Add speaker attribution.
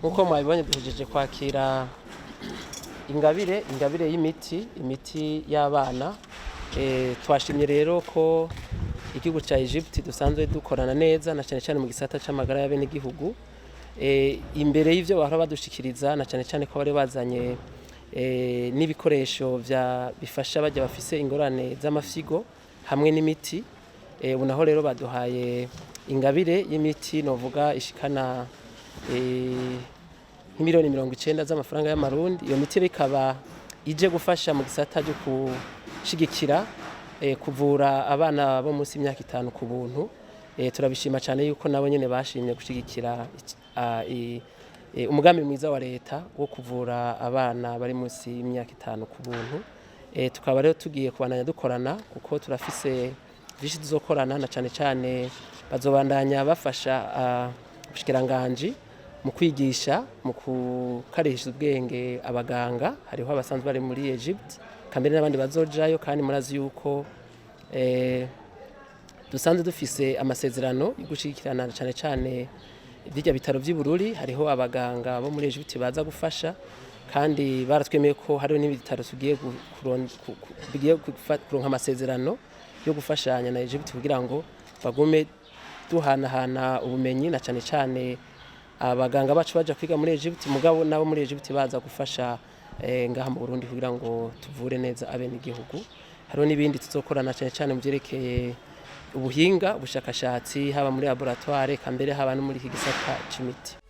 Speaker 1: nkuko mwabibonye duhejeje kwakira ingabire imiti y'abana. Twashimye rero ko igihugu ca Egypt dusanzwe dukorana neza na cyane mu gisata c'amagara y'abe n'igihugu. Imbere y'ivyo bahora badushikiriza na cyane ko bari bazanye n'ibikoresho bifasha bajya bafise ingorane z'amafyigo hamwe n'imiti. Ubu naho rero baduhaye ingabire y'imiti novuga ishikana miliyoni 90 z'amafaranga y'amarundi. Iyo miti rikaba ije gufasha mu gisata cyo kushigikira kuvura abana bo munsi y'imyaka 5 ku buntu. Turabishima cyane yuko nabo nyene bashimye gushigikira umugambi mwiza wa leta wo kuvura abana bari munsi y'imyaka 5 ku buntu. Tukaba rero tugiye kubananya dukorana kuko turafise byinshi tuzokorana na cyane bazobandanya bafasha ubushikiranganje mu kwigisha mu kukarisha ubwenge abaganga. Hariho abasanzwe bari muri Egypt kambere n'abandi bazojayo, kandi murazi yuko dusanzwe dufise amasezerano yo gushikirana cyane bijya bitaro by'Ibururi. Hariho abaganga bo muri Egypt baza gufasha, kandi baratwemeye ko hariho n'ibitaro tugiye kuronka amasezerano yo gufashanya na Egypt kugira ngo bagume duhanahana ubumenyi na cyane abaganga bacu baja kwiga muri Egypt, mugabo nabo muri Egypt baza gufasha ngaha mu Burundi kugira ngo tuvure neza abene igihugu. Hariho n'ibindi tuzokorana cyane mu byerekeye ubuhinga, ubushakashatsi haba muri laboratoire kambere haba no muri iki gisata c'imiti.